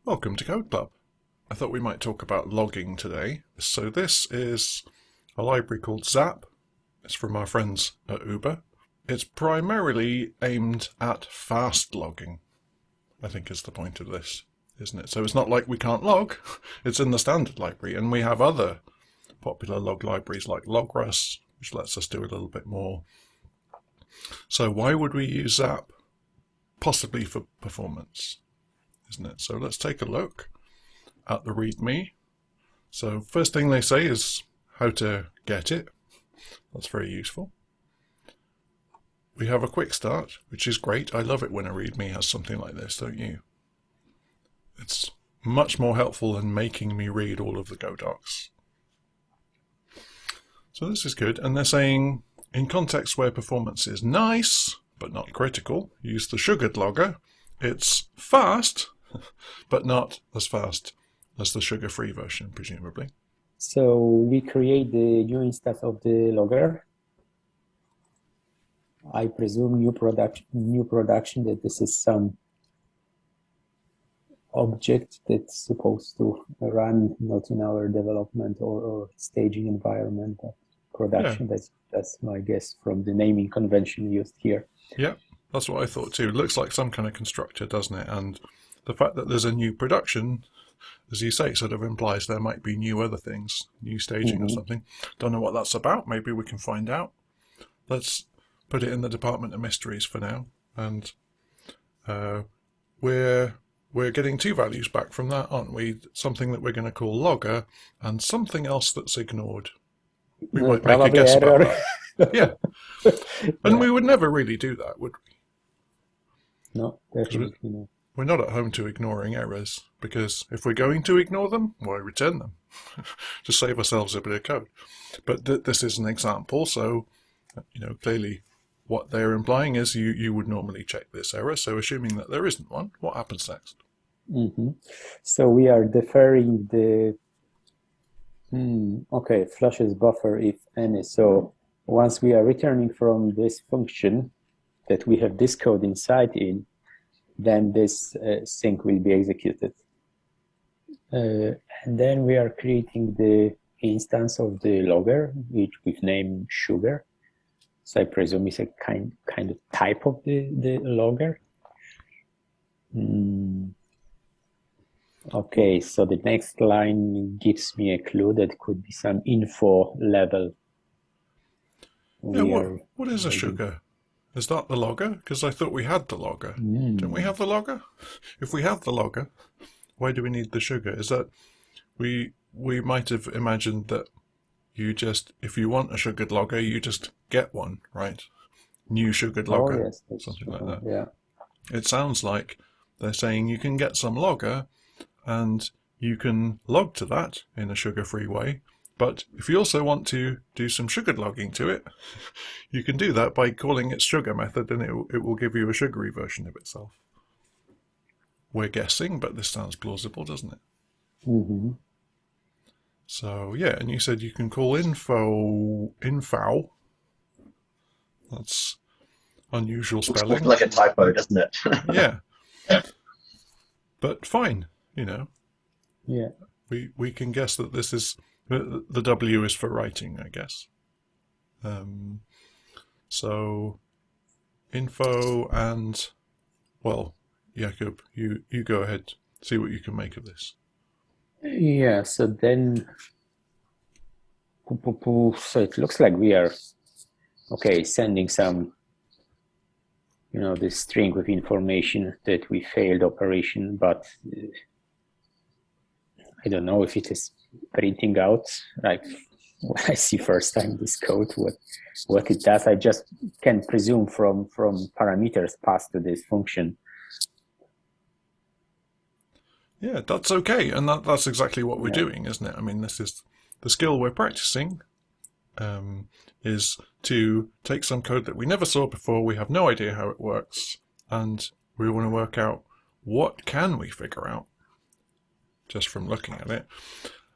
Welcome to Code Club. I thought we might talk about logging today. So this is a library called Zap. It's from our friends at Uber. It's primarily aimed at fast logging, I think is the point of this, isn't it? So it's not like we can't log. It's in the standard library, and we have other popular log libraries like Logrus, which lets us do a little bit more. So why would we use Zap? Possibly for performance, isn't it? So let's take a look at the README. So first thing they say is how to get it. That's very useful. We have a quick start, which is great. I love it when a README has something like this, don't you? It's much more helpful than making me read all of the Go docs. So this is good. And they're saying, in contexts where performance is nice, but not critical, use the sugared logger. It's fast, but not as fast as the sugar-free version, presumably. So we create the new instance of the logger. I presume new production that this is some object that's supposed to run not in our development or staging environment, but production. Yeah. That's my guess from the naming convention used here. Yeah, that's what I thought too. It looks like some kind of constructor, doesn't it? And the fact that there's a new production, as you say, sort of implies there might be new other things, new staging or something. Don't know what that's about. Maybe we can find out. Let's put it in the Department of Mysteries for now. And we're getting two values back from that, aren't we? Something that we're going to call logger and something else that's ignored. We might make a guess error about that. Yeah. And we would never really do that, would we? No, definitely not. We're not at home to ignoring errors, because if we're going to ignore them, why return them? To save ourselves a bit of code. But this is an example, so clearly what they're implying is you would normally check this error. So assuming that there isn't one, what happens next? So we are deferring the flushes buffer if any. So once we are returning from this function that we have this code inside in, then this sync will be executed. And then we are creating the instance of the logger, which we've named sugar. So I presume it's a kind of type of the logger. Okay, so the next line gives me a clue that could be some info level. Yeah, what is a sugar? Is that the logger? Because I thought we had the logger. Don't we have the logger? If we have the logger, why do we need the sugar? Is that we might have imagined that you just, if you want a sugared logger, you just get one, right? New sugared logger, something like that. Yeah. It sounds like they're saying you can get some logger and you can log to that in a sugar-free way. But if you also want to do some sugared logging to it, you can do that by calling its sugar method, and it will give you a sugary version of itself. We're guessing, but this sounds plausible, doesn't it? So yeah, and you said you can call info. That's unusual spelling. Looks like a typo, doesn't it? Yeah. But fine, Yeah. We can guess that this is the W is for writing, I guess. So info and, well, Jakub, you go ahead, see what you can make of this. Yeah, so then, so it looks like we are, sending some, this string with information that we failed operation, but I don't know if it is printing out, like when I see first time this code, what it does. I just can presume from parameters passed to this function. Yeah, that's okay, and that's exactly what we're doing, isn't it? I mean, this is the skill we're practicing, is to take some code that we never saw before, we have no idea how it works, and we want to work out what can we figure out just from looking at it.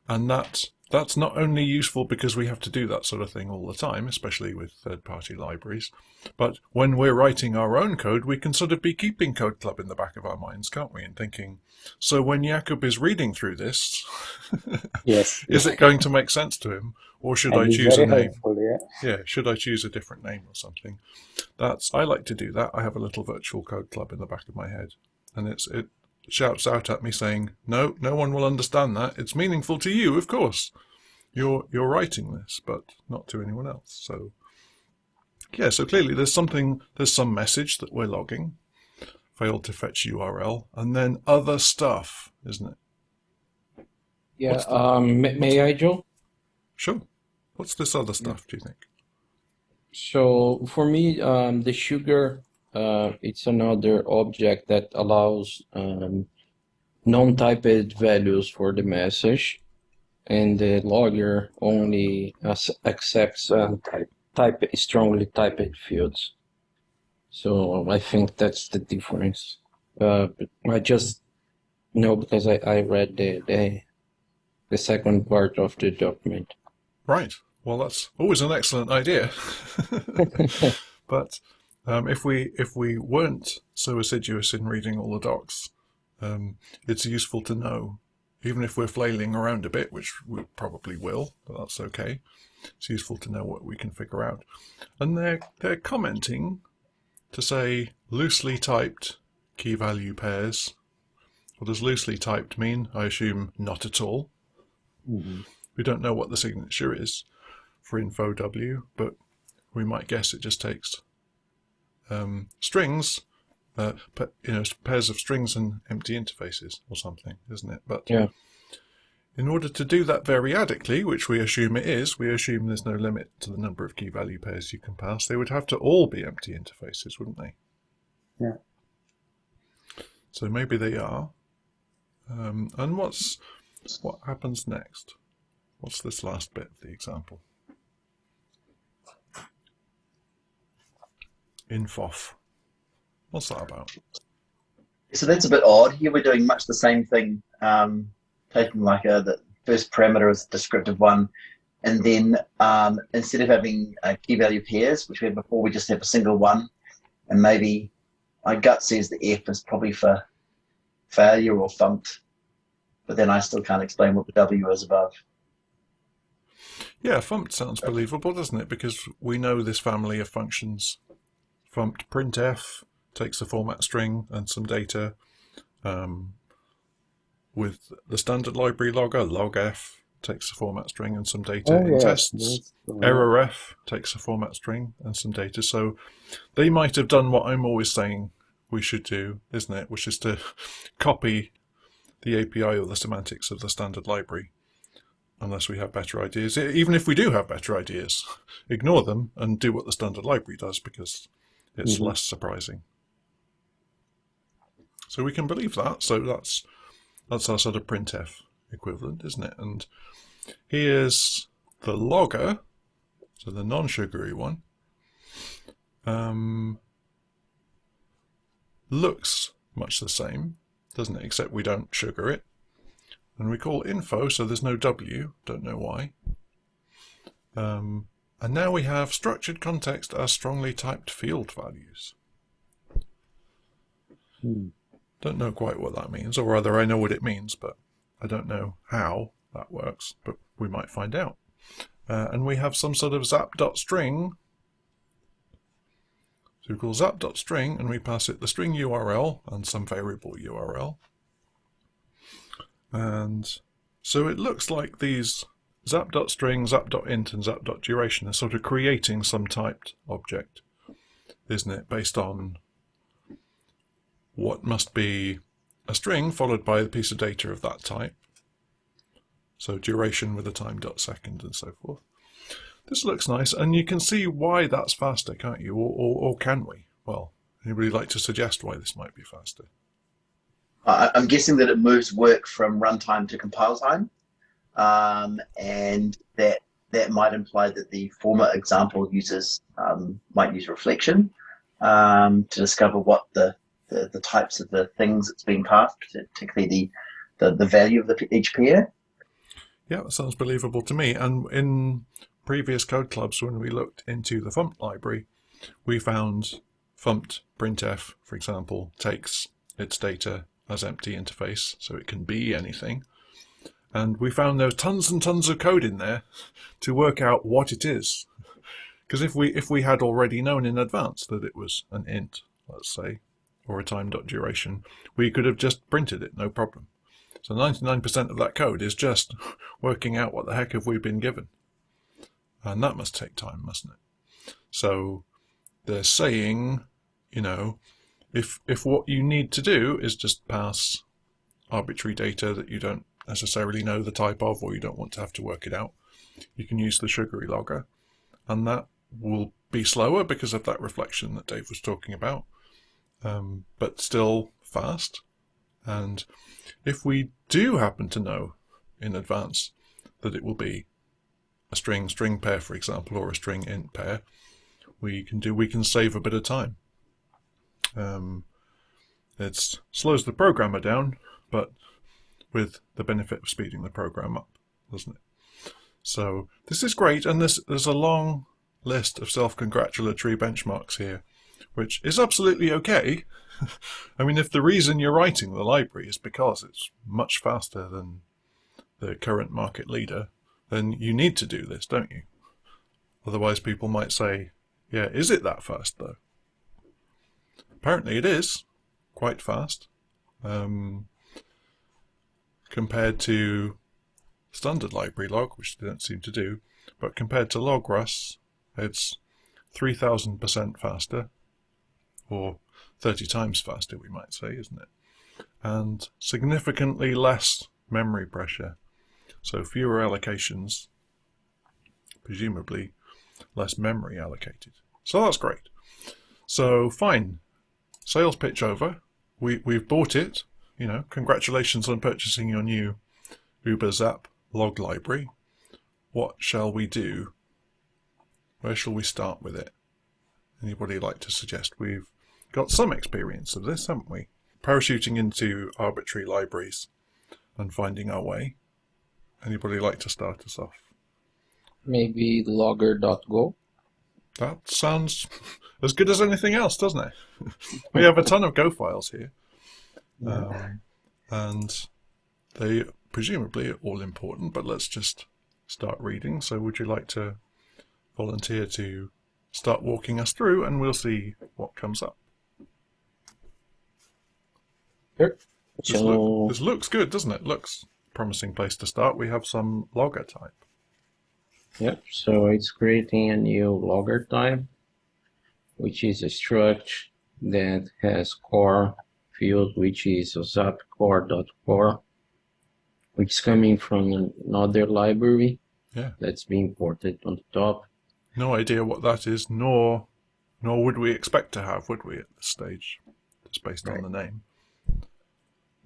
And that's not only useful because we have to do that sort of thing all the time, especially with third-party libraries, but when we're writing our own code, we can sort of be keeping Code Club in the back of our minds, can't we? And thinking, so when Jakub is reading through this, Yes. is it going to make sense to him? Or should And I it's choose a very name? helpful, yeah. Yeah, should I choose a different name or something? I like to do that. I have a little virtual Code Club in the back of my head, and it shouts out at me saying, no one will understand that. It's meaningful to you, of course. You're writing this, but not to anyone else. So yeah, so clearly there's some message that we're logging, failed to fetch URL, and then other stuff, isn't it? Yeah, may I, Joe? Sure. What's this other stuff, do you think? So for me, the sugar, it's another object that allows non-typed values for the message, and the logger only accepts strongly typed fields. So I think that's the difference. I just know because I read the second part of the document. Right. Well, that's always an excellent idea. But if we weren't so assiduous in reading all the docs, it's useful to know, even if we're flailing around a bit, which we probably will, but that's okay. It's useful to know what we can figure out. And they're commenting to say loosely typed key value pairs. What does loosely typed mean? I assume not at all. Mm-hmm. We don't know what the signature is for info W, but we might guess it just takes strings, pairs of strings and empty interfaces or something, isn't it? But yeah. In order to do that variadically, which we assume it is, we assume there's no limit to the number of key value pairs you can pass. They would have to all be empty interfaces, wouldn't they? Yeah. So maybe they are. And what happens next? What's this last bit of the example? Infof. What's that about? So that's a bit odd. Here we're doing much the same thing, taking like the first parameter as a descriptive one, and then instead of having key value pairs, which we had before, we just have a single one, and maybe my gut says the F is probably for failure or thumped, but then I still can't explain what the W is above. Yeah, thumped sounds believable, doesn't it? Because we know this family of functions. Thumped printf takes a format string and some data. With the standard library logger, logf takes a format string and some data in tests. Errorf takes a format string and some data. So they might have done what I'm always saying we should do, isn't it? Which is to copy the API or the semantics of the standard library, unless we have better ideas. Even if we do have better ideas, ignore them and do what the standard library does, because it's less surprising. So we can believe that. So that's our sort of printf equivalent, isn't it? And here's the logger, so the non-sugary one. Looks much the same, doesn't it? Except we don't sugar it. And we call info, so there's no W, don't know why. And now we have structured context as strongly typed field values. Don't know quite what that means, or rather I know what it means, but I don't know how that works, but we might find out. And we have some sort of zap.string. So we call zap.string and we pass it the string URL and some variable URL. And so it looks like these zap.string, zap.int and zap.duration are sort of creating some typed object, isn't it, based on what must be a string followed by a piece of data of that type. So duration with a time.second and so forth. This looks nice, and you can see why that's faster, can't you? Or can we? Well, anybody like to suggest why this might be faster? I'm guessing that it moves work from runtime to compile time, and that might imply that the former example might use reflection to discover what the types of the things that's being passed, particularly the value of each pair. Yeah, that sounds believable to me. And in previous code clubs, when we looked into the Fumpt library, we found Fumpt printf, for example, takes its data as empty interface, so it can be anything. And we found there were tons and tons of code in there to work out what it is. Because if we had already known in advance that it was an int, let's say, or a time.duration, we could have just printed it, no problem. So 99% of that code is just working out what the heck have we been given. And that must take time, mustn't it? So they're saying, you know, if what you need to do is just pass arbitrary data that you don't necessarily know the type of, or you don't want to have to work it out, you can use the Sugary logger, and that will be slower because of that reflection that Dave was talking about, but still fast. And if we do happen to know in advance that it will be a string pair, for example, or a string int pair, we can save a bit of time. It slows the programmer down, but with the benefit of speeding the program up, doesn't it? So this is great, and there's a long list of self-congratulatory benchmarks here, which is absolutely okay. I mean, if the reason you're writing the library is because it's much faster than the current market leader, then you need to do this, don't you? Otherwise people might say, yeah, is it that fast though? Apparently it is quite fast, compared to standard library log, which they don't seem to do, but compared to logrus, it's 3,000% faster, or 30 times faster, we might say, isn't it? And significantly less memory pressure, so fewer allocations, presumably less memory allocated. So that's great. So fine, sales pitch over. We've bought it. You know, congratulations on purchasing your new Uber Zap log library. What shall we do? Where shall we start with it? Anybody like to suggest? We've got some experience of this, haven't we? Parachuting into arbitrary libraries and finding our way. Anybody like to start us off? Maybe logger.go. That sounds as good as anything else, doesn't it? We have a ton of Go files here. And they presumably are all important, but let's just start reading. So would you like to volunteer to start walking us through, and we'll see what comes up? Sure. This looks good, doesn't it? Looks a promising place to start. We have some logger type. Yep, so it's creating a new logger type, which is a struct that has core field, which is a zap core.core, which is coming from another library that's being ported on the top. No idea what that is, nor would we expect to have, would we, at this stage, just based on the name.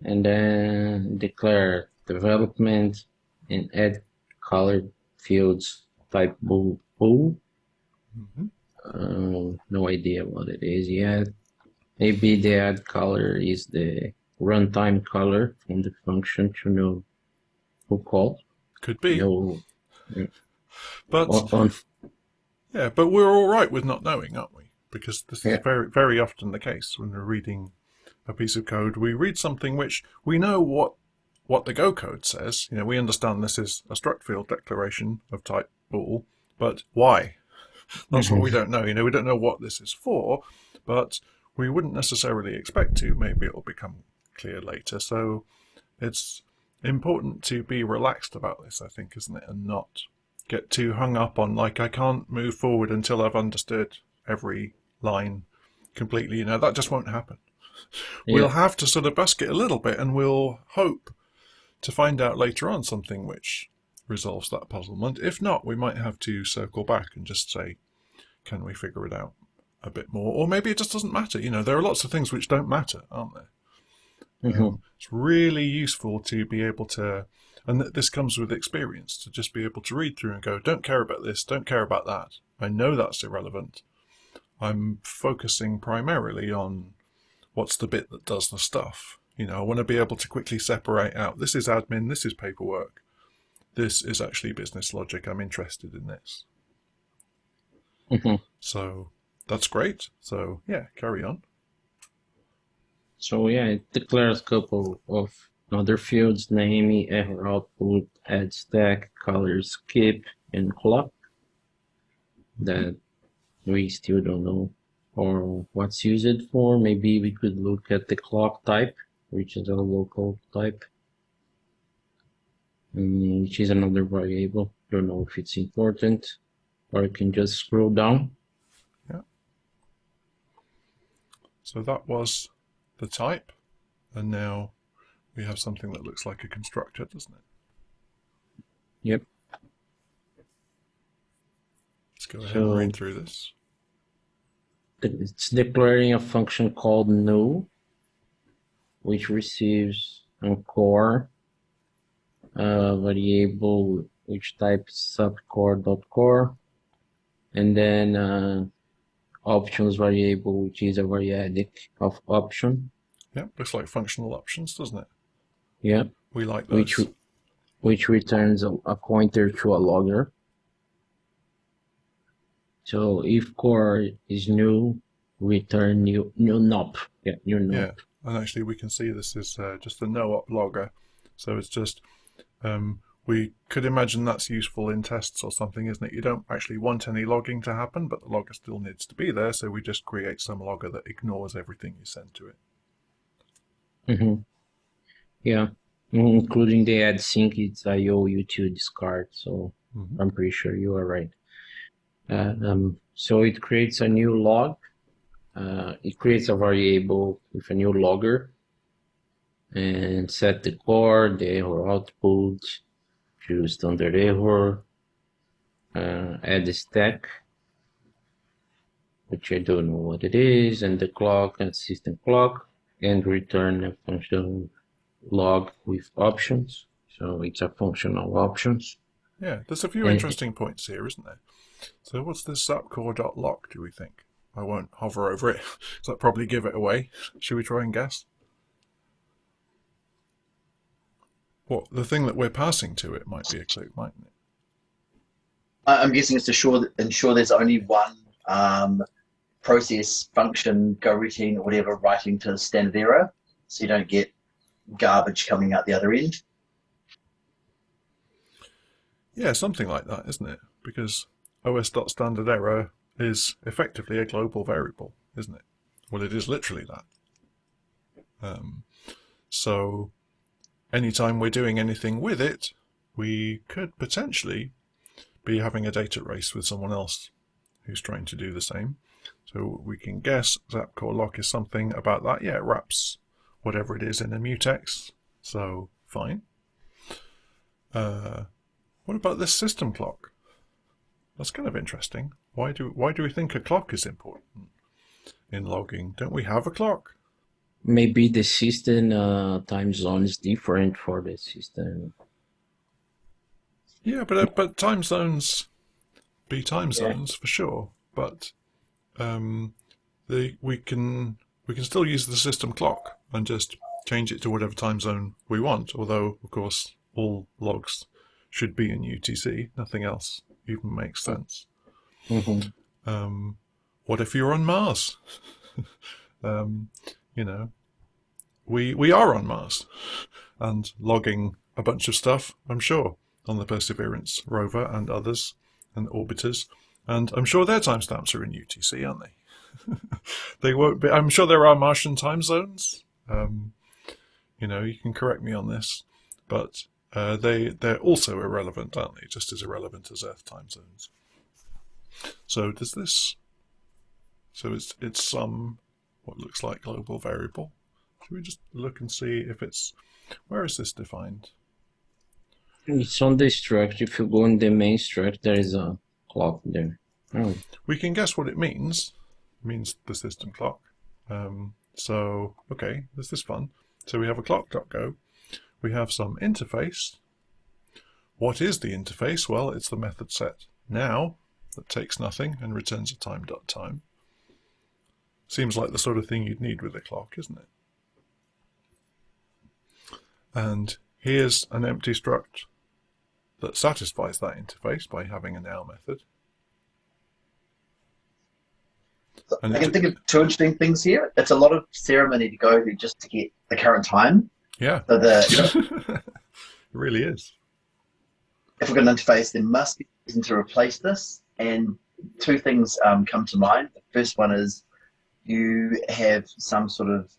And then declare development and add colored fields type bool. No idea what it is yet. Maybe the add color is the runtime color from the function to know who called. Could be. No. But but we're all right with not knowing, aren't we? Because this is very, very often the case when we're reading a piece of code. We read something which we know what the Go code says. You know, we understand this is a struct field declaration of type bool, but why? That's what we don't know. You know, we don't know what this is for, but we wouldn't necessarily expect to. Maybe it'll become clear later. So it's important to be relaxed about this, I think, isn't it? And not get too hung up on, like, I can't move forward until I've understood every line completely. You know, that just won't happen. We'll have to sort of busk it a little bit, and we'll hope to find out later on something which resolves that puzzlement. If not, we might have to circle back and just say, can we figure it out a bit more? Or maybe it just doesn't matter. You know, there are lots of things which don't matter, aren't there? It's really useful to be able to, and this comes with experience, to just be able to read through and go, don't care about this, don't care about that. I know that's irrelevant. I'm focusing primarily on what's the bit that does the stuff. You know, I want to be able to quickly separate out, this is admin, this is paperwork. this is actually business logic. I'm interested in this. So that's great. So yeah, carry on. So yeah, it declares a couple of other fields, name, error output, add stack, color skip, and clock that we still don't know or what's used for. Maybe we could look at the clock type, which is a local type, which is another variable. Don't know if it's important, or you can just scroll down. Yeah. So that was the type, and now we have something that looks like a constructor, doesn't it? Yep. Let's go ahead and read through this. It's declaring a function called new, which receives a core variable which types subcore.core, and then options variable, which is a variadic of option. Yeah, looks like functional options, doesn't it? Yeah. We like those. Which returns a pointer to a logger. So if core is new, return new nop. Yeah, new nop. Yeah, and actually we can see this is just a no-op logger. So it's just, we could imagine that's useful in tests or something, isn't it? You don't actually want any logging to happen, but the logger still needs to be there, so we just create some logger that ignores everything you send to it. Yeah, including the add sync, it's IO util discard, so I'm pretty sure you are right. So it creates a new log. It creates a variable with a new logger and set the core, the error output, choose standard error, add the stack, which I don't know what it is, and the clock and system clock, and return a function log with options. So it's a function of options. Yeah, there's a few interesting points here, isn't there? So what's this zapcore.lock, do we think? I won't hover over it, so that probably give it away. Should we try and guess? What, the thing that we're passing to it might be a clue, mightn't it? I'm guessing it's to ensure there's only one process, function, go routine, or whatever writing to standard error, so you don't get garbage coming out the other end. Yeah, something like that, isn't it? Because os.standard error is effectively a global variable, isn't it? Well, it is literally that. So anytime we're doing anything with it, we could potentially be having a data race with someone else who's trying to do the same. So we can guess zapcore lock is something about that. Yeah, it wraps whatever it is in a mutex, so fine. What about this system clock? That's kind of interesting. Why do we think a clock is important in logging? Don't we have a clock? Maybe the system time zone is different for the system. Yeah, but time zones be time zones for sure. But we can still use the system clock and just change it to whatever time zone we want. Although, of course, all logs should be in UTC. Nothing else even makes sense. What if you're on Mars? You know, we are on Mars and logging a bunch of stuff, I'm sure, on the Perseverance rover and others and orbiters. And I'm sure their timestamps are in UTC, aren't they? They won't be. I'm sure there are Martian time zones. You know, you can correct me on this, but they're also irrelevant, aren't they? Just as irrelevant as Earth time zones. So does this? So it's some what looks like global variable. Should we just look and see if it's where is this defined? It's on the struct. If you go in the main struct, there is a clock there. We can guess what it means. It means the system clock. So okay, this is fun. So we have a clock.go. We have some interface. What is the interface? Well, it's the method set now that takes nothing and returns a time.time. Seems like the sort of thing you'd need with a clock, isn't it? And here's an empty struct that satisfies that interface by having a now method. And I can think of two interesting things here. It's a lot of ceremony to go through just to get the current time. Yeah, So it really is. if we've got an interface, there must be a reason to replace this. And two things come to mind. The first one is you have some sort of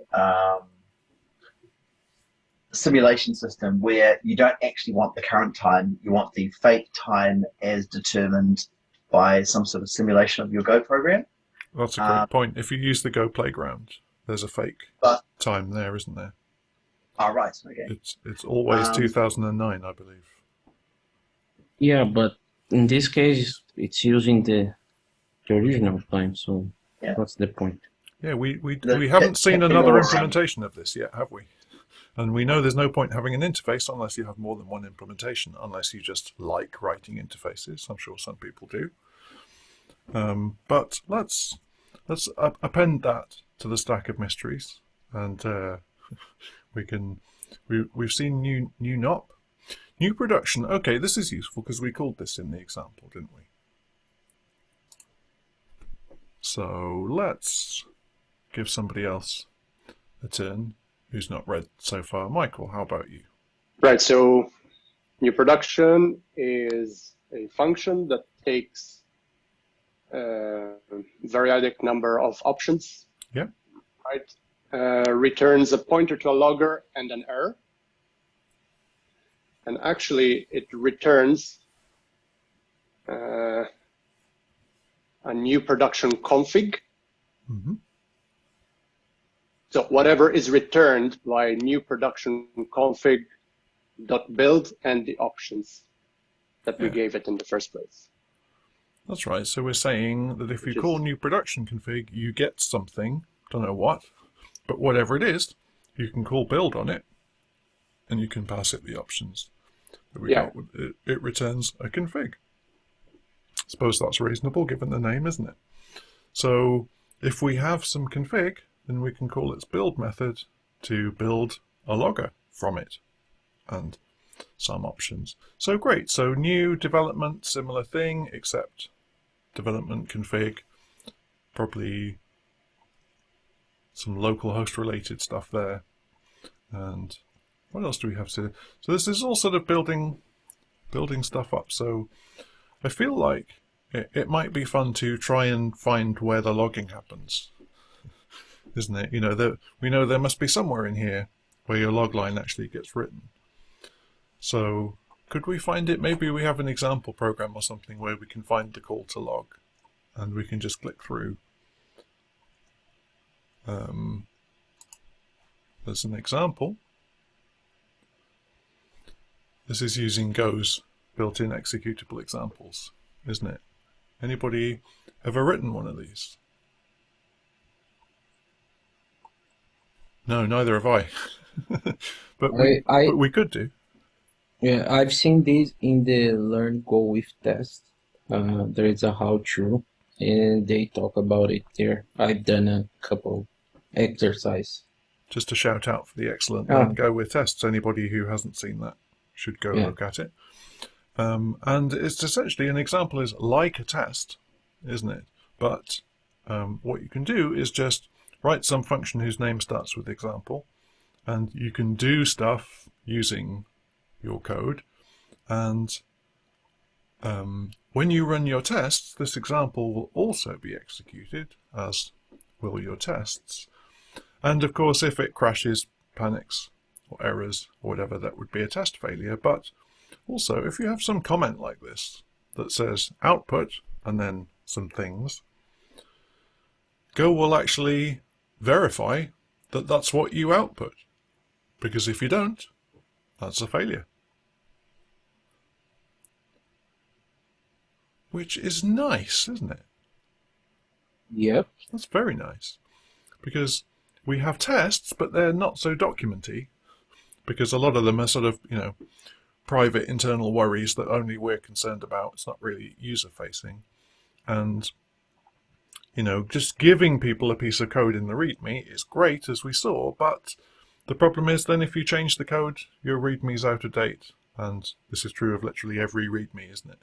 simulation system where you don't actually want the current time, you want the fake time as determined by some sort of simulation of your Go program. That's a great point. If you use the Go playground, there's a fake time there, isn't there? Oh, right. Okay. It's always 2009, I believe. Yeah, but in this case, it's using the original time, so what's the point? Yeah, we haven't seen another implementation of this yet, have we? And we know there's no point having an interface unless you have more than one implementation, unless you just like writing interfaces. I'm sure some people do. But let's append that to the stack of mysteries, and we've seen new NOP, new production. Okay, this is useful because we called this in the example, didn't we? So let's give somebody else a turn who's not read so far. Michael, how about you? Right, so new production is a function that takes a variadic number of options. Yeah. Right. Returns a pointer to a logger and an error. And actually it returns a new production config. Mm-hmm. So whatever is returned by new production config dot build and the options that we gave it in the first place. That's right. So we're saying that if you call new production config, you get something, don't know what, but whatever it is, you can call build on it, and you can pass it the options that we got. It returns a config. Suppose that's reasonable given the name, isn't it? So if we have some config, then we can call its build method to build a logger from it and some options. So great. So new development, similar thing, except development config, probably some local host related stuff there. And what else do we have to? So this is all sort of building stuff up. So I feel like it might be fun to try and find where the logging happens, isn't it? You know, we know there must be somewhere in here where your log line actually gets written. So could we find it? Maybe we have an example program or something where we can find the call to log and we can just click through. There's an example. This is using Go's built-in executable examples, isn't it? Anybody ever written one of these? No, neither have I. but we could do. Yeah, I've seen this in the Learn Go With test. There is a how-to, and they talk about it there. I've done a couple exercise. Just a shout out for the excellent Learn Go With tests. Anybody who hasn't seen that should go look at it. And it's essentially an example is like a test, isn't it? But what you can do is just write some function whose name starts with example, and you can do stuff using your code. And when you run your tests, this example will also be executed, as will your tests. And of course, if it crashes, panics, or errors, or whatever, that would be a test failure. But also, if you have some comment like this that says output and then some things, Go will actually verify that that's what you output. Because if you don't, that's a failure. Which is nice, isn't it? Yep. That's very nice. Because we have tests, but they're not so documenty. Because a lot of them are sort of, private internal worries that only we're concerned about. It's not really user-facing. And, just giving people a piece of code in the README is great, as we saw, but the problem is then if you change the code, your README is out of date And this is true of literally every README, isn't it?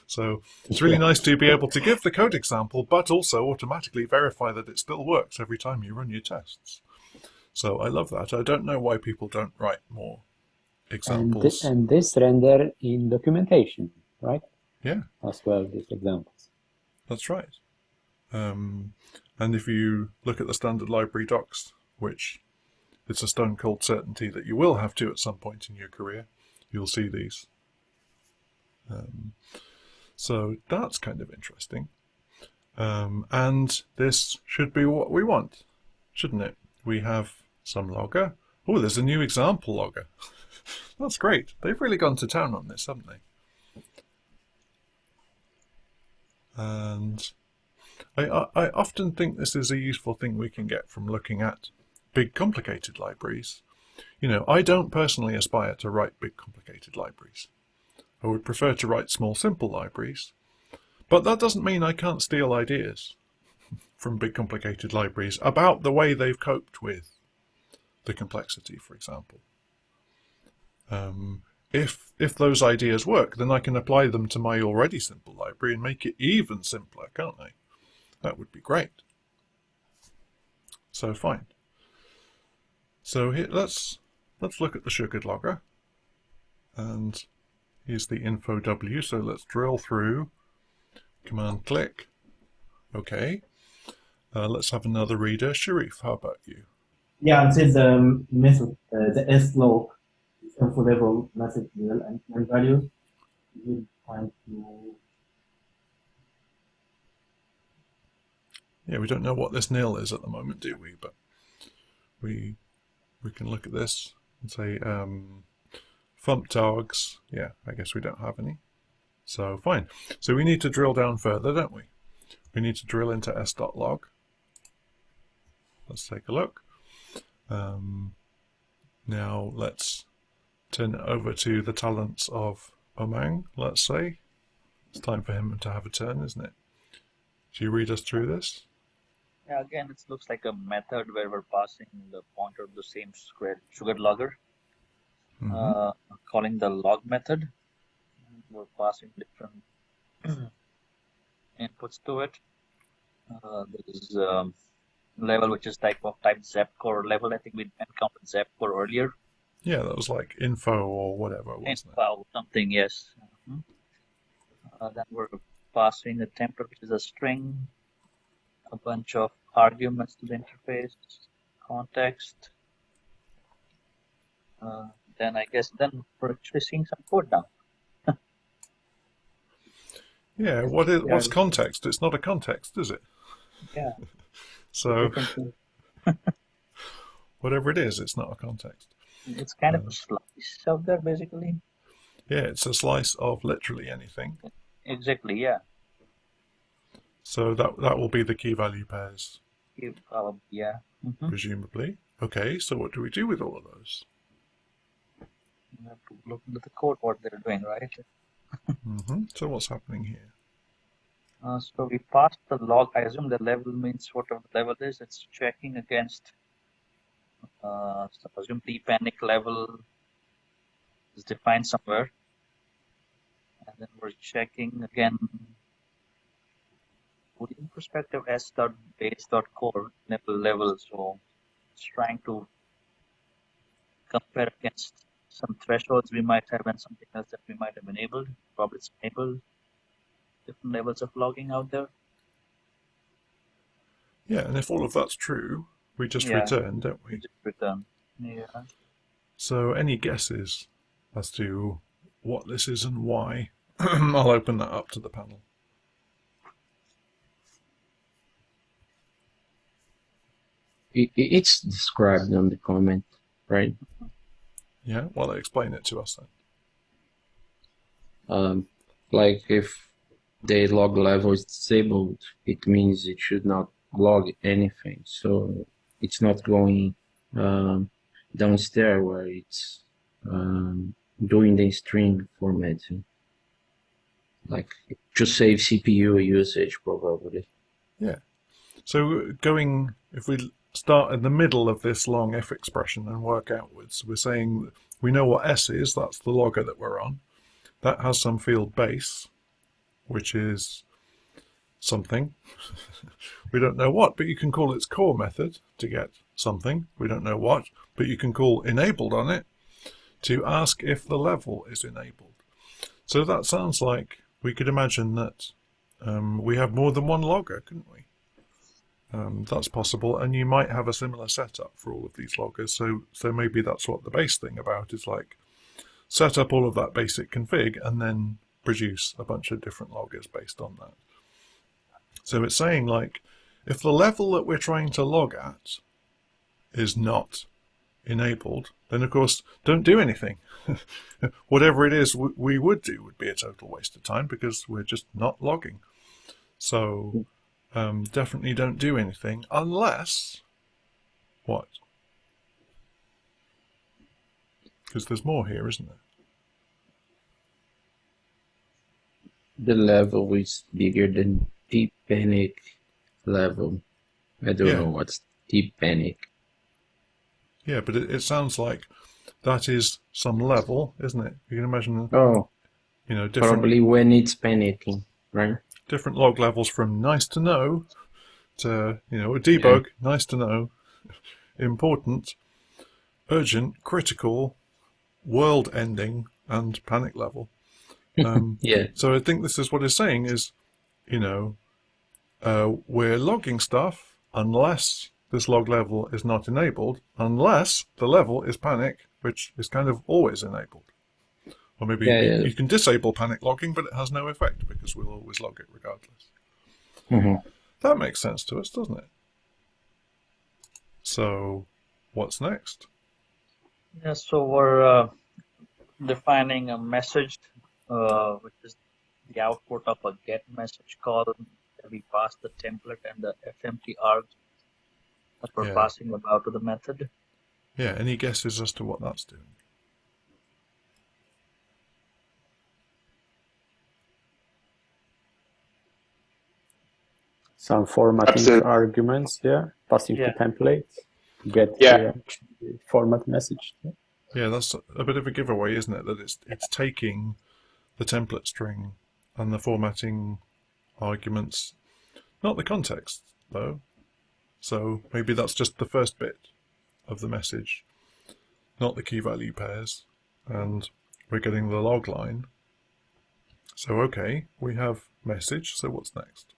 So it's really nice to be able to give the code example, but also automatically verify that it still works every time you run your tests. So I love that. I don't know why people don't write more examples. And this render in documentation, right? Yeah. As well, these examples. That's right. And if you look at the standard library docs, which it's a stone cold certainty that you will have to at some point in your career, you'll see these. So that's kind of interesting. And this should be what we want, shouldn't it? We have some logger. Oh, there's a new example logger. That's great. They've really gone to town on this, haven't they? And I often think this is a useful thing we can get from looking at big complicated libraries. You know, I don't personally aspire to write big complicated libraries. I would prefer to write small simple libraries. But that doesn't mean I can't steal ideas from big complicated libraries about the way they've coped with the complexity, for example. If those ideas work, then I can apply them to my already simple library and make it even simpler, can't I? That would be great. So fine. So here, let's look at the sugared logger. And here's the info W. So let's drill through. Command click. Okay. Let's have another reader. Sherif, how about you? Yeah, I'd say the method, the S log, info level message nil and value. We'll try to. Yeah, we don't know what this nil is at the moment, do we? But we can look at this and say thump tags. Yeah, I guess we don't have any. So fine. So we need to drill down further, don't we? We need to drill into s.log. Let's take a look. Now let's turn it over to the talents of Umang, let's say. It's time for him to have a turn, isn't it? Do you read us through this? Yeah, again, it looks like a method where we're passing the pointer of the same sugar logger, calling the log method. We're passing different inputs to it. There's level which is type Zapcore level. I think we encountered Zapcore earlier. Yeah, that was like info or whatever, wasn't info something, yes. Then we're passing a template which is a string, a bunch of arguments to the interface, context. Then I guess we're actually seeing some code now. Yeah, what's context? It's not a context, is it? Yeah. So whatever it is, it's not a context. It's kind of a slice out there, basically. Yeah, it's a slice of literally anything. Exactly, yeah. So that will be the key value pairs. Yeah. Presumably. Okay, so what do we do with all of those? You have to look into the code, what they're doing, right? So what's happening here? So we passed the log. I assume the level means whatever the level is. It's checking against, so assume pre-panic level is defined somewhere. And then we're checking again, in perspective s.base.core level. So it's trying to compare against some thresholds we might have and something else that we might have enabled. Probably it's enabled different levels of logging out there. Yeah, and if all of that's true, we just return, don't we? We just return. Yeah. So any guesses as to what this is and why? I'll open that up to the panel. It's described on the comment, right? Yeah, well, explain it to us then. Like if the log level is disabled, it means it should not log anything. So it's not going downstairs where it's doing the string formatting. Like to save CPU usage, probably. Yeah. So if we start in the middle of this long if expression and work outwards, we're saying we know what S is, that's the logger that we're on. That has some field base, which is something. We don't know what, but you can call its core method to get something. We don't know what, but you can call enabled on it to ask if the level is enabled. So that sounds like we could imagine that we have more than one logger, couldn't we? That's possible, and you might have a similar setup for all of these loggers. So maybe that's what the base thing about is like. Set up all of that basic config and then produce a bunch of different loggers based on that. So it's saying like, if the level that we're trying to log at is not enabled, then of course don't do anything. Whatever it is we would do would be a total waste of time because we're just not logging. So definitely don't do anything unless what? Because there's more here, isn't there? The level is bigger than deep panic level. I don't know what's deep panic. Yeah, but it sounds like that is some level, isn't it? You can imagine, different, probably when it's panicking, right? Different log levels from nice to know to, a debug, nice to know, important, urgent, critical, world ending, and panic level. So I think this is what it's saying is, we're logging stuff unless this log level is not enabled, unless the level is panic, which is kind of always enabled. Or maybe you can disable panic logging, but it has no effect because we'll always log it regardless. Mm-hmm. That makes sense to us, doesn't it? So what's next? Yeah, so we're defining a message, which is the output of a get message call. We pass the template and the fmt args that we're passing about to the method. Yeah, any guesses as to what that's doing? Some formatting arguments, passing to templates, get the format message. Yeah, that's a bit of a giveaway, isn't it? That it's taking the template string and the formatting arguments, not the context though. So maybe that's just the first bit of the message, not the key value pairs, and we're getting the log line. So okay, we have message, so what's next?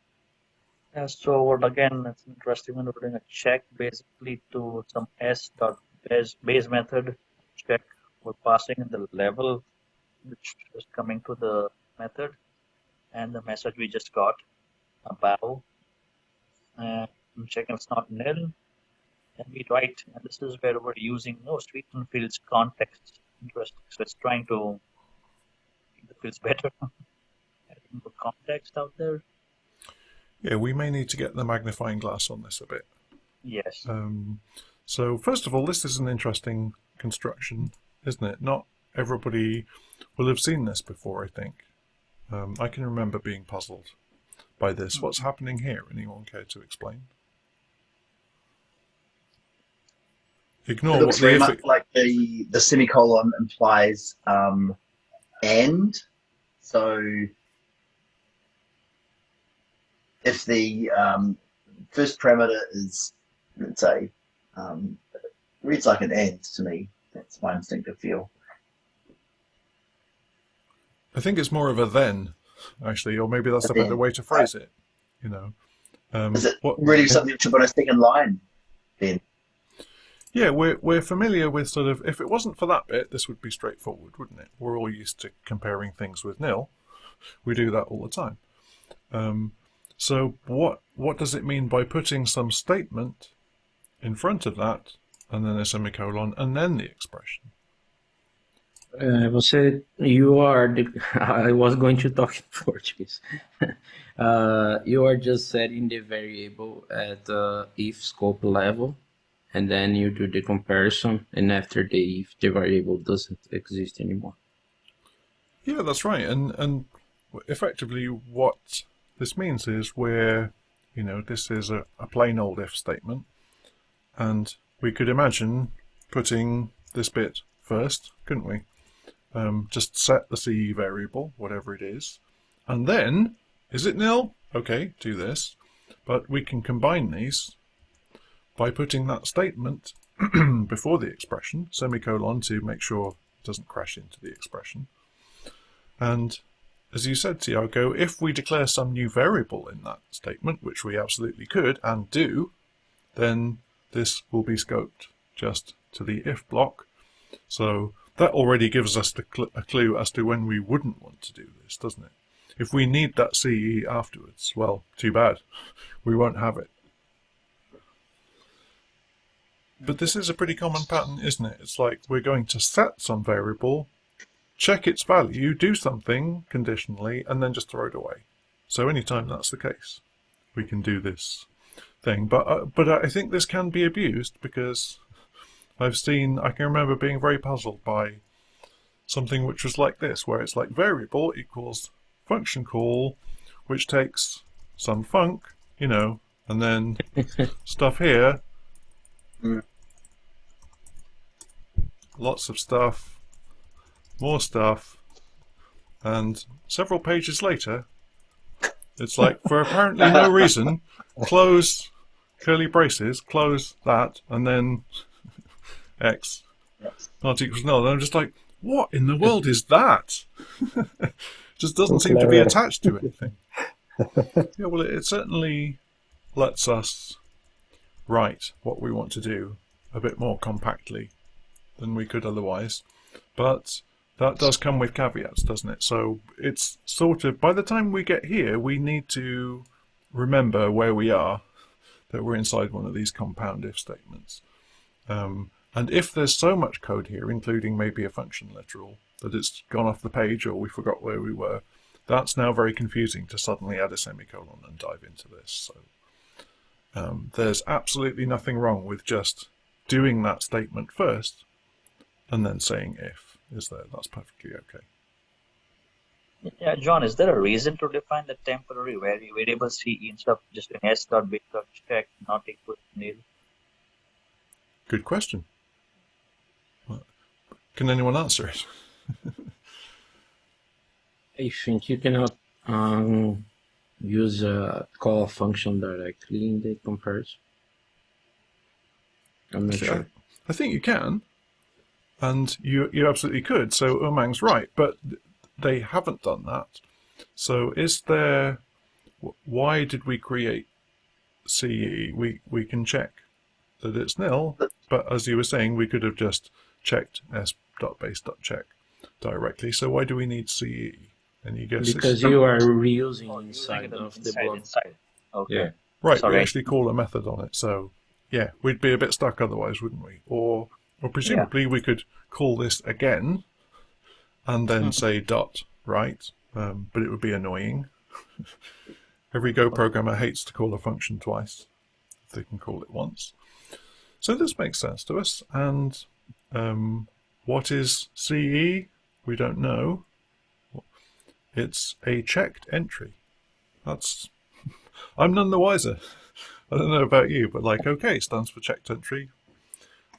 Yeah, so again, it's interesting when we're doing a check basically to some s.base method check. We're passing in the level which is coming to the method and the message we just got above. And I'm checking it's not nil. And we write, and this is where we're using sweeten fields context. Interesting. So it's trying to make the fields better. Adding more context out there. Yeah, we may need to get the magnifying glass on this a bit. Yes. So first of all, this is an interesting construction, isn't it? Not everybody will have seen this before, I think. I can remember being puzzled by this. What's happening here? Anyone care to explain? Ignore it looks what very much like the semicolon implies and. So if the first parameter is, let's say, reads like an and to me. That's my instinctive feel. I think it's more of a then, actually, or maybe that's a better way to phrase it. Is it really something you should put a second line then? Yeah, we're familiar with sort of, if it wasn't for that bit, this would be straightforward, wouldn't it? We're all used to comparing things with nil. We do that all the time. So what does it mean by putting some statement in front of that, and then a semicolon, and then the expression? I will say you are I was going to talk in Portuguese. You are just setting the variable at the if scope level, and then you do the comparison, and after the if, the variable doesn't exist anymore. Yeah, that's right. And effectively what this means is this is a plain old if statement, and we could imagine putting this bit first, couldn't we? Just set the CE variable, whatever it is, and then, is it nil? Okay, do this. But we can combine these by putting that statement before the expression, semicolon, to make sure it doesn't crash into the expression. And as you said, Thiago, if we declare some new variable in that statement, which we absolutely could and do, then this will be scoped just to the if block. So that already gives us a clue as to when we wouldn't want to do this, doesn't it? If we need that CE afterwards, well, too bad. We won't have it. But this is a pretty common pattern, isn't it? It's like we're going to set some variable, check its value, do something conditionally, and then just throw it away. So anytime that's the case, we can do this thing. But I think this can be abused, because I can remember being very puzzled by something which was like this, where it's like variable equals function call, which takes some func, and then stuff here, lots of stuff, more stuff, and several pages later, it's like, for apparently no reason, close curly braces, close that, and then x not equals null. And I'm just like, what in the world is that? Just doesn't seem to be attached to anything. Yeah, well, it certainly lets us write what we want to do a bit more compactly than we could otherwise. But that does come with caveats, doesn't it? So it's sort of, by the time we get here, we need to remember where we are, that we're inside one of these compound if statements. And if there's so much code here, including maybe a function literal, that it's gone off the page or we forgot where we were, that's now very confusing to suddenly add a semicolon and dive into this. So there's absolutely nothing wrong with just doing that statement first and then saying if, is there? That's perfectly okay. Yeah, John, is there a reason to define the temporary variable CE instead of just an s.base.check not equal to nil? Good question. Can anyone answer it? I think you cannot use a call function directly in the comparison. I'm not sure. I think you can, and you absolutely could. So Umang's right, but they haven't done that. So is there? Why did we create CE? We can check that it's nil, but as you were saying, we could have just checked s.base.check directly. So why do we need CE? Any guesses? Because you are reusing inside of the block. Okay. Yeah. Right, Sorry. we actually call a method on it. So yeah, we'd be a bit stuck otherwise, wouldn't we? Or presumably we could call this again and then say dot, right? But it would be annoying. Every Go programmer hates to call a function twice if they can call it once. So this makes sense to us. And what is CE? We don't know. It's a checked entry. I'm none the wiser. I don't know about you, but like, okay, stands for checked entry.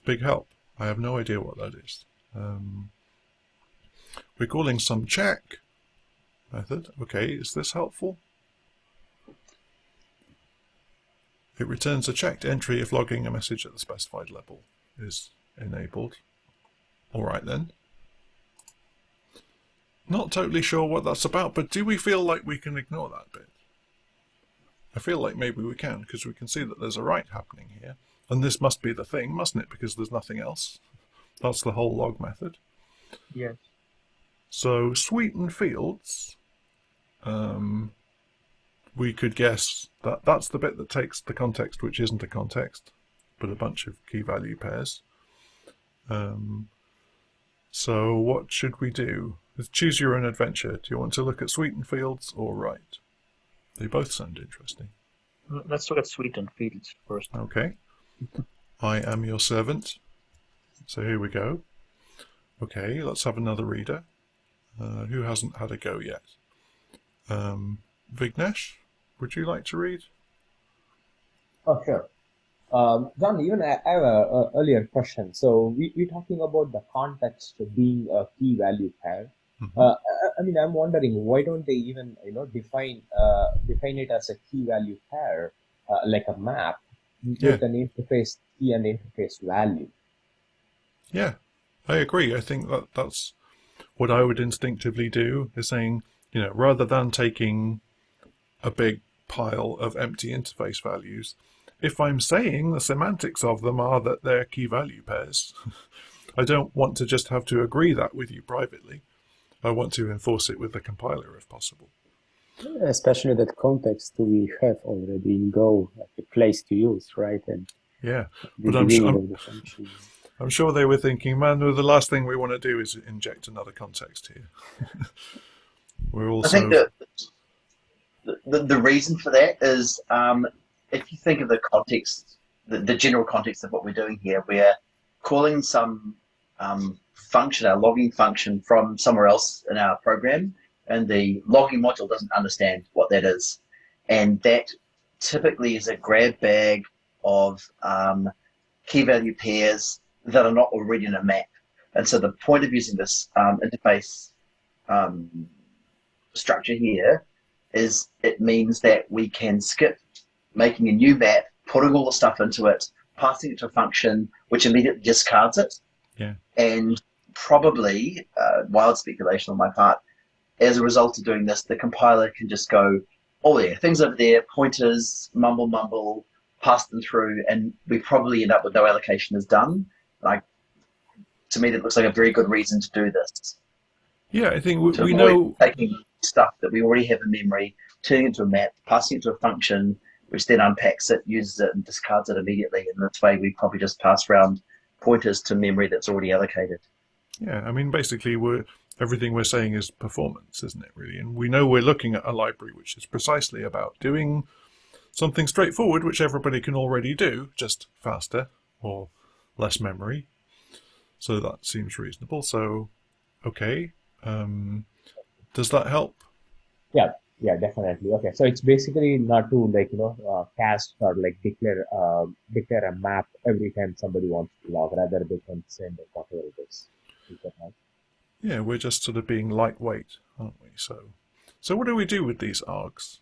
Big help. I have no idea what that is. We're calling some check method. Okay, is this helpful? It returns a checked entry if logging a message at the specified level is enabled. All right then. Not totally sure what that's about, but do we feel like we can ignore that bit? I feel like maybe we can, because we can see that there's a write happening here. And this must be the thing, mustn't it? Because there's nothing else. That's the whole log method. Yes. So sweeten fields, we could guess that that's the bit that takes the context which isn't a context, but a bunch of key value pairs. So what should we do? Choose your own adventure. Do you want to look at sweeten fields or write? They both sound interesting. Let's look at sweeten fields first. Okay. I am your servant. So here we go. Okay, let's have another reader. Who hasn't had a go yet? Vignesh, would you like to read? Oh, sure. John, even I have a earlier question. So we're talking about the context being a key value pair. Mhm. I mean, I'm wondering why don't they even define it as a key value pair, like a map with an interface key and interface value? Yeah, I agree. I think that's what I would instinctively do, is saying, rather than taking a big pile of empty interface values, if I'm saying the semantics of them are that they're key value pairs, I don't want to just have to agree that with you privately. I want to enforce it with the compiler if possible. Especially that context we have already in Go, like a place to use, right? And yeah, the but beginning of the function. I'm sure they were thinking, man, the last thing we want to do is inject another context here. We're also. I think that the reason for that is if you think of the context, the general context of what we're doing here, we're calling some function, our logging function, from somewhere else in our program, and the logging module doesn't understand what that is. And that typically is a grab bag of key value pairs that are not already in a map. And so the point of using this interface structure here is it means that we can skip making a new map, putting all the stuff into it, passing it to a function, which immediately discards it. Yeah. And probably, wild speculation on my part, as a result of doing this, the compiler can just go, oh yeah, things over there, pointers, mumble, pass them through, and we probably end up with no allocation is done. Like, to me, that looks like a very good reason to do this. Yeah, I think we avoid know taking stuff that we already have in memory, turning it into a map, passing it to a function, which then unpacks it, uses it, and discards it immediately. And this way, we probably just pass around pointers to memory that's already allocated. Yeah, I mean, basically, everything we're saying is performance, isn't it, really? And we know we're looking at a library which is precisely about doing something straightforward, which everybody can already do, just faster or less memory. So that seems reasonable. So, okay. Does that help? Yeah, definitely. Okay, so it's basically not to cast or declare a map every time somebody wants to log, rather they can send whatever it is. Is that right? Yeah, we're just sort of being lightweight, aren't we? So what do we do with these args?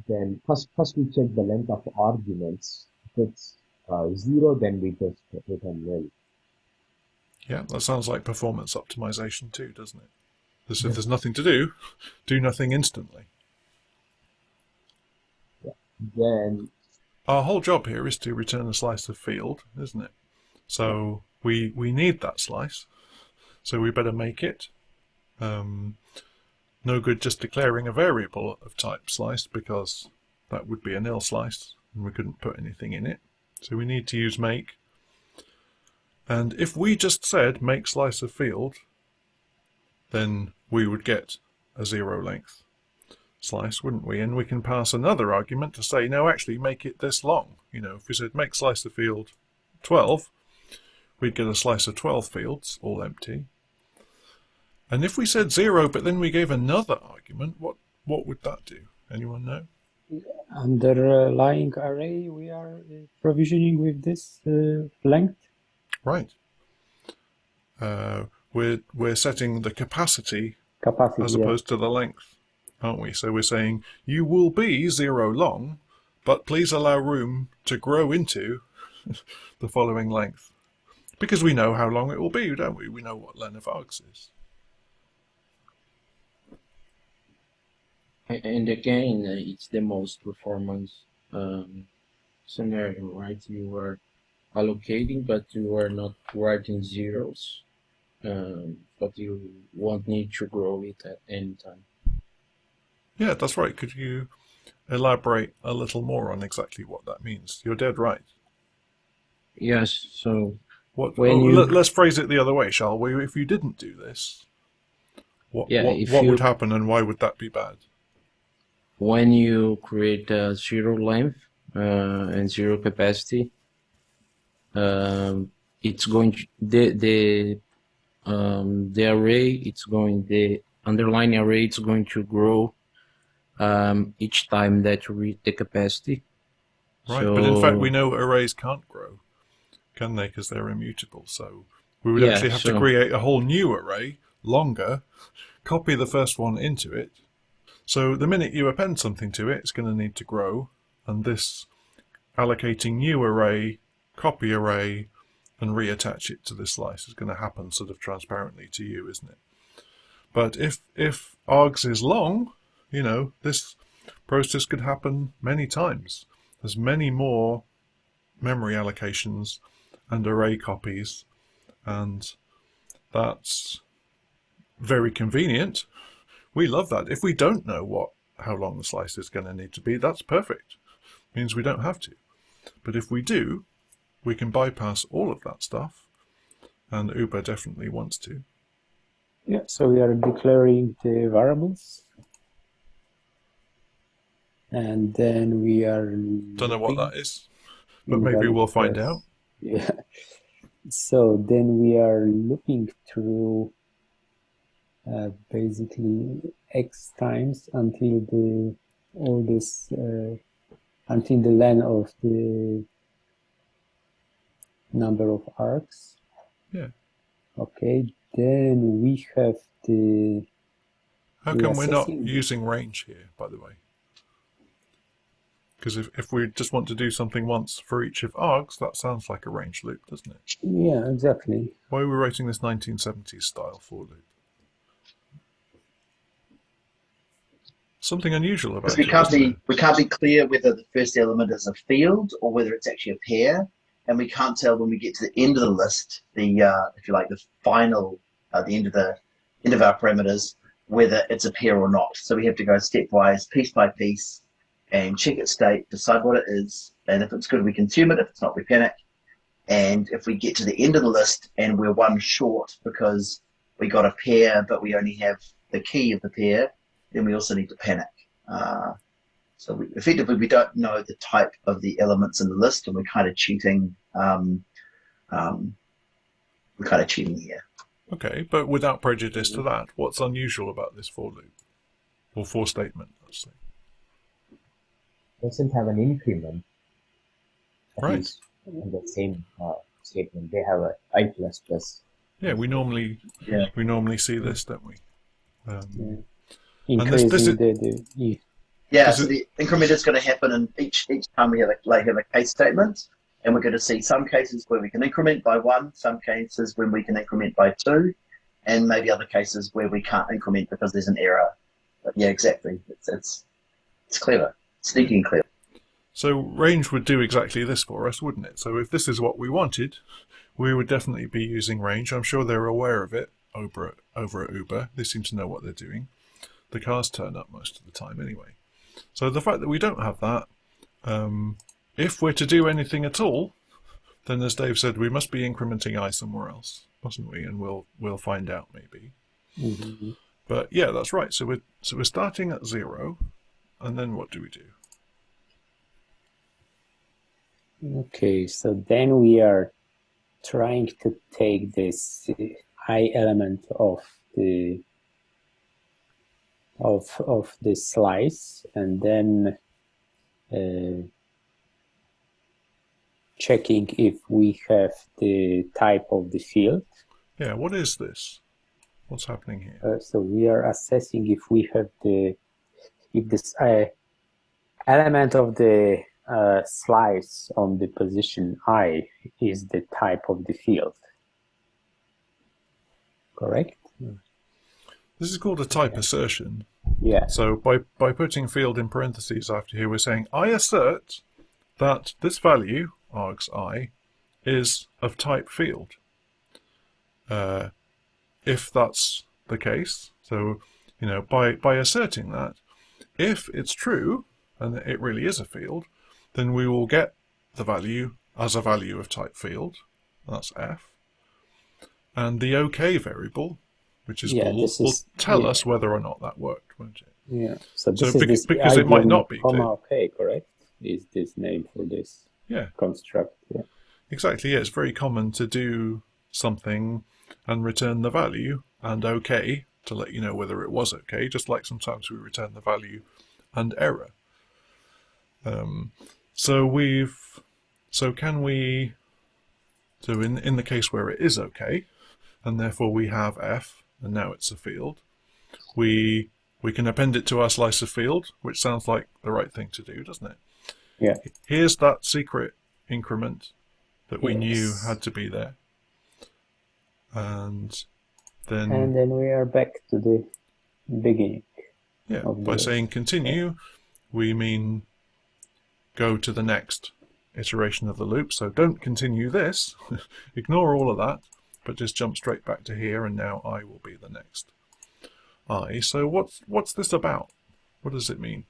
Then first we check the length of the arguments. If it's 0, then we just return nil. Yeah, that sounds like performance optimization too, doesn't it? If there's nothing to do nothing instantly. Yeah. Then our whole job here is to return a slice of field, isn't it? So we need that slice. So we better make it. No good just declaring a variable of type slice, because that would be a nil slice and we couldn't put anything in it. So we need to use make. And if we just said make slice of field, then we would get a 0 length slice, wouldn't we? And we can pass another argument to say, no, actually make it this long. If we said make slice of field 12, we'd get a slice of 12 fields, all empty. And if we said 0, but then we gave another argument, what would that do? Anyone know? Underlying array we are provisioning with this length. Right. We're setting the capacity as opposed to the length, aren't we? So we're saying you will be 0 long, but please allow room to grow into the following length. Because we know how long it will be, don't we? We know what len of args is. And again, it's the most performance scenario, right? You are allocating, but you are not writing zeros. But you won't need to grow it at any time. Yeah, that's right. Could you elaborate a little more on exactly what that means? You're dead right. Yes, so let's phrase it the other way, shall we? If you didn't do this, what would happen and why would that be bad? When you create a 0 length and 0 capacity, it's going to, the array, the underlying array, it's going to grow each time that you reach the capacity. Right, So, but in fact we know arrays can't grow, can they? Because they're immutable. So we would actually have to create a whole new array, longer, copy the first one into it. So the minute you append something to it, it's going to need to grow, and this allocating new array, copy array, and reattach it to this slice is going to happen sort of transparently to you, isn't it? But if args is long, you know, this process could happen many times. There's many more memory allocations and array copies, and that's very convenient. We love that. If we don't know how long the slice is going to need to be, that's perfect. Means we don't have to. But if we do, we can bypass all of that stuff, and Uber definitely wants to. Yeah, so we are declaring the variables, and then we are Don't know what that is, but maybe we'll find out. Yeah. So then we are looking through basically x times until the len of the number of arcs. Yeah. Okay. Then we have the. How come we're not using range here, by the way? Because if we just want to do something once for each of args, that sounds like a range loop, doesn't it? Yeah, exactly. Why are we writing this 1970s style for loop? Something unusual about it. We can't be clear whether the first element is a field or whether it's actually a pair, and we can't tell when we get to the end of the list, the if you like, the final, the end of our parameters, whether it's a pair or not. So we have to go stepwise, piece by piece, and check its state, decide what it is, and if it's good, we consume it. If it's not, we panic. And if we get to the end of the list and we're one short because we got a pair, but we only have the key of the pair, then we also need to panic. So effectively, we don't know the type of the elements in the list, and we're kind of cheating. We're kind of cheating here. Okay, but without prejudice to that, what's unusual about this for loop? Or for statement, let's say. Doesn't have an increment. Right. In the same statement, they have a I++. Yeah, we normally see this, don't we? Increasing so the increment is going to happen in each time we have a case statement, and we're going to see some cases where we can increment by 1, some cases when we can increment by 2, and maybe other cases where we can't increment because there's an error. But yeah, exactly. It's clever, sneaky and clever. So range would do exactly this for us, wouldn't it? So if this is what we wanted, we would definitely be using range. I'm sure they're aware of it over at Uber. They seem to know what they're doing. The cars turn up most of the time anyway. So the fact that we don't have that, if we're to do anything at all, then as Dave said, we must be incrementing I somewhere else, mustn't we? And we'll find out maybe. Mm-hmm. But yeah, that's right. So we're starting at 0, and then what do we do? Okay, so then we are trying to take this I element of the slice, and then checking if we have the type of the field. Yeah, what is this? What's happening here? So we are assessing if we have if this element of the slice on the position I is the type of the field. Correct? This is called a type assertion. Yeah. So by putting field in parentheses after here, we're saying I assert that this value, args I, is of type field. If that's the case, so by asserting that, if it's true and it really is a field, then we will get the value as a value of type field. That's f. And the OK variable, which is bool, will tell us whether or not that worked, won't it? Yeah. So this because it might not be clear. OK, correct? Is this name for this construct? Yeah. Exactly. Yeah, it's very common to do something and return the value and OK to let you know whether it was OK, just like sometimes we return the value and error. So can we, so in the case where it is okay, and therefore we have f, and now it's a field, we can append it to our slicer field, which sounds like the right thing to do, doesn't it? Yeah. Here's that secret increment that we knew Yes. had to be there. And then we are back to the beginning. yeah, of by the- saying continue, we mean go to the next iteration of the loop. So don't continue this, ignore all of that, but just jump straight back to here, and now I will be the next I. So what's this about? What does it mean?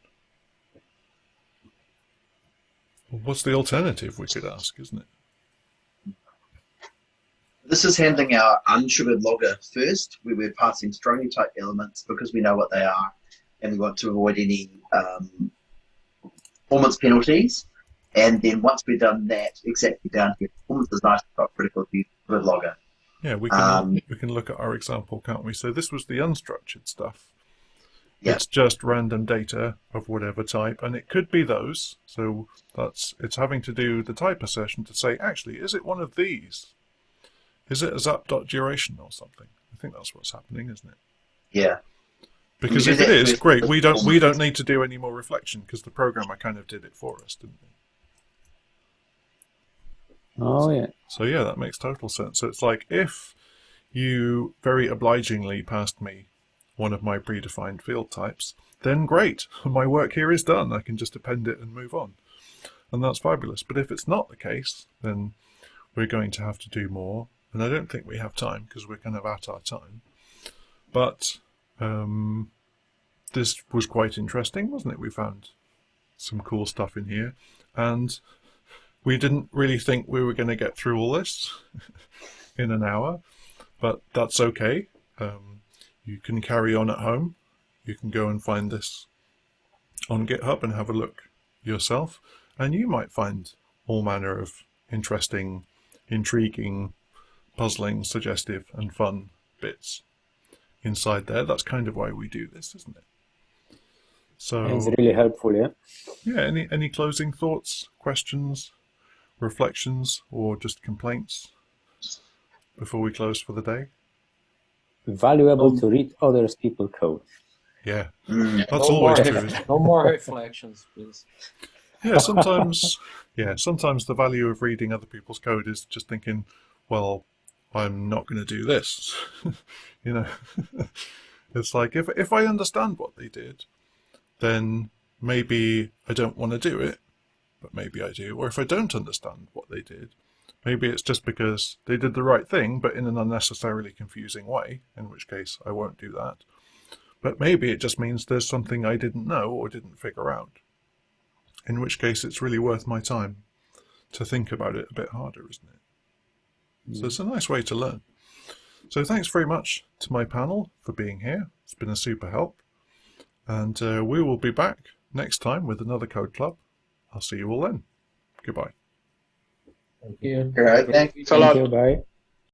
Well, what's the alternative, we could ask, isn't it? This is handling our unsugared logger first, where we're passing strongly typed elements because we know what they are, and we want to avoid any performance penalties. And then once we've done that, exactly down here, performance is nice, not critical to use sugared logger. Yeah, we can look at our example, can't we? So this was the unstructured stuff. Yeah. It's just random data of whatever type, and it could be those. So it's having to do the type assertion to say, actually, is it one of these? Is it a zap.duration or something? I think that's what's happening, isn't it? Yeah. Because if it is, great, we don't need to do any more reflection because the programmer kind of did it for us, didn't he? Oh, yeah. So yeah, that makes total sense. So it's like if you very obligingly passed me one of my predefined field types, then great, my work here is done. I can just append it and move on. And that's fabulous. But if it's not the case, then we're going to have to do more. And I don't think we have time because we're kind of at our time. But this was quite interesting, wasn't it? We found some cool stuff in here. And we didn't really think we were going to get through all this in an hour, but that's okay. You can carry on at home. You can go and find this on GitHub and have a look yourself, and you might find all manner of interesting, intriguing, puzzling, suggestive, and fun bits inside there. That's kind of why we do this, isn't it? So It's really helpful, yeah. yeah, any closing thoughts, questions, reflections, or just complaints before we close for the day? Valuable to read other people's code. Yeah, Mm. that's always true, isn't it? No more reflections, please. Yeah, sometimes the value of reading other people's code is just thinking, well, I'm not going to do this. You know, it's like if I understand what they did, then maybe I don't want to do it, but maybe I do. Or if I don't understand what they did, maybe it's just because they did the right thing, but in an unnecessarily confusing way, in which case I won't do that. But maybe it just means there's something I didn't know or didn't figure out, in which case it's really worth my time to think about it a bit harder, isn't it? So it's a nice way to learn. So thanks very much to my panel for being here. It's been a super help. And we will be back next time with another Code Club. I'll see you all then. Goodbye. Thank you. All right, thanks. Thanks a lot. Thank you, bye.